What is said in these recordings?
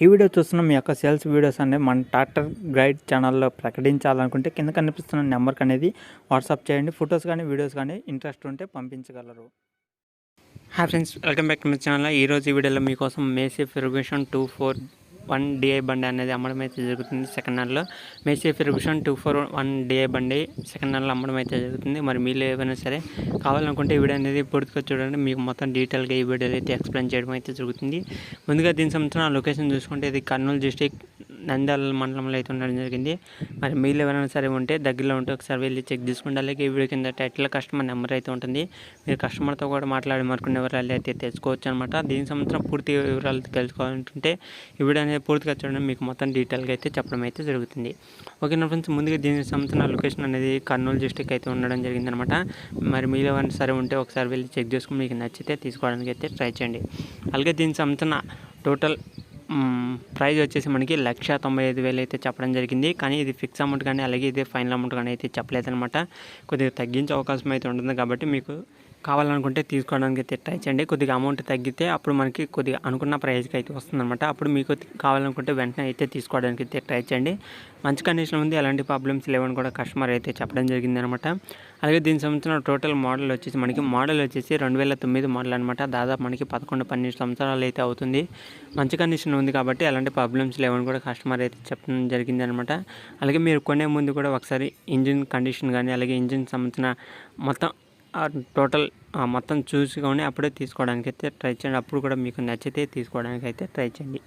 ఈ వీడియో చూస్తున్న మీ యొక్క సేల్స్ వీడియోస్ అనేవి మన ట్రాక్టర్ గైడ్ ఛానల్లో ప్రకటించాలనుకుంటే కింద కనిపిస్తున్న నెంబర్కి అనేది వాట్సాప్ చేయండి. ఫొటోస్ కానీ వీడియోస్ కానీ ఇంట్రెస్ట్ ఉంటే పంపించగలరు. Hi friends, welcome back to my channel. ఈరోజు ఈ వీడియోలో మీకోసం మేసీ ఫెర్గుసన్ 241 DI బండి అనేది అమ్మడం అయితే జరుగుతుంది. సెకండ్ హ్యాండ్లో మేసీ ఫెర్గుసన్ 241 DI బండి సెకండ్ హ్యాండ్లో అమ్మడం అయితే జరుగుతుంది. మరి మీరు ఏమైనా సరే కావాలనుకుంటే ఈ వీడియో అనేది పూర్తిగా చూడండి. మీకు మొత్తం డీటెయిల్గా ఈ వీడియోలో అయితే ఎక్స్ప్లెయిన్ చేయడం అయితే జరుగుతుంది. ముందుగా దీనికి సంబంధించిన లొకేషన్ చూసుకుంటే ఇది కర్నూలు డిస్టిక్ నంద్యాల మండలంలో అయితే ఉండడం జరిగింది. మరి మీరు ఎవరైనా సరే ఉంటే దగ్గరలో ఉంటే ఒకసారి వెళ్ళి చెక్ చేసుకోండి. అలాగే ఈ వీడియో కింద టైటిల్ కస్టమర్ నెంబర్ అయితే ఉంటుంది. మీరు కస్టమర్తో కూడా మాట్లాడి మరికొన్ని వివరాలు అయితే తెచ్చుకోవచ్చు అనమాట. దీనికి సంబంధించిన పూర్తి వివరాలు తెలుసుకోవాలంటే ఈ వీడియో అనేది పూర్తిగా చూడండి. మీకు మొత్తం డీటెయిల్గా అయితే చెప్పడం అయితే జరుగుతుంది. ఓకేనా ఫ్రెండ్స్, ముందుగా దీనికి సంబంధించిన లొకేషన్ అనేది కర్నూలు డిస్టిక్ అయితే ఉండడం జరిగిందనమాట. మరి మీరు ఎవరైనా సరే ఉంటే ఒకసారి వెళ్ళి చెక్ చేసుకుని మీకు నచ్చితే తీసుకోవడానికి అయితే ట్రై చేయండి. అలాగే దీనికి సంబంధించిన టోటల్ ప్రైజ్ వచ్చేసి మనకి 1,95,000 అయితే చెప్పడం జరిగింది. కానీ ఇది ఫిక్స్ అమౌంట్ కానీ అలాగే ఇది ఫైనల్ అమౌంట్ కానీ అయితే చెప్పలేదన్నమాట. కొద్దిగా తగ్గించే అవకాశం అయితే ఉంటుంది. కాబట్టి మీకు కావాలనుకుంటే తీసుకోవడానికి అయితే ట్రై చేయండి. కొద్దిగా అమౌంట్ తగ్గితే అప్పుడు మనకి కొద్దిగా అనుకున్న ప్రైస్కి అయితే వస్తుందన్నమాట. అప్పుడు మీకు కావాలనుకుంటే వెంటనే అయితే తీసుకోవడానికి అయితే ట్రై చేయండి. మంచి కండిషన్ ఉంది, ఎలాంటి ప్రాబ్లమ్స్ లేవని కూడా కస్టమర్ అయితే చెప్పడం జరిగిందనమాట. అలాగే దీనికి సంబంధించిన టోటల్ మోడల్ వచ్చేసి మనకి 2009 మోడల్ అనమాట. దాదాపు మనకి 11-12 సంవత్సరాలు అయితే అవుతుంది. మంచి కండిషన్ ఉంది కాబట్టి ఎలాంటి ప్రాబ్లమ్స్ లేవని కూడా కస్టమర్ అయితే చెప్పడం జరిగింది అనమాట. అలాగే మీరు కొనే ముందు కూడా ఒకసారి ఇంజిన్ కండిషన్ కానీ అలాగే ఇంజిన్ సంబంధించిన మొత్తం టోటల్ మొత్తం చూసుకొని అప్పుడే తీసుకోవడానికి అయితే ట్రై చేయండి. అప్పుడు కూడా మీకు నచ్చితే తీసుకోవడానికి అయితే ట్రై చేయండి.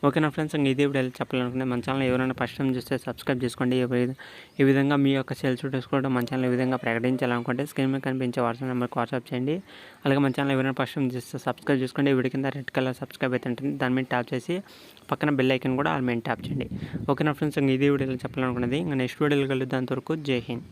ఓకేనా ఫ్రెండ్స్, ఇంకా ఇదే వీడియోలో చెప్పాలనుకుంటే మన ఛానల్ ఎవరైనా ఫస్ట్ టైం చూస్తే సబ్స్క్రైబ్ చేసుకోండి. ఈ విధంగా మీ యొక్క సేల్స్ వీడియోస్ కూడా మన ఛానల్ ఈ విధంగా ప్రకటించాలనుకుంటే స్క్రీన్ మీద కనిపించే వాట్సాప్ నెంబర్కి వాట్సాప్ చేయండి. అలాగే మన ఛానల్ ఎవరైనా ఫస్ట్ టైం చూస్తే సబ్స్క్రైబ్ చేసుకోండి. ఈ వీడియో కింద రెడ్ కలర్ సబ్స్క్రైబ్ అయితే ఉంటుంది. దాని మీద ట్యాప్ చేసి పక్కన బెల్ ఐకన్ కూడా ఆల్ మీద ట్యాప్ చేయండి. ఓకేనా ఫ్రెండ్స్, ఇంకా ఇదే వీడియోలో చెప్పాలనుకున్నది. ఇంకా నెక్స్ట్ వీడియోలో కలుద్దాం. అంతవరకు జై హింద్.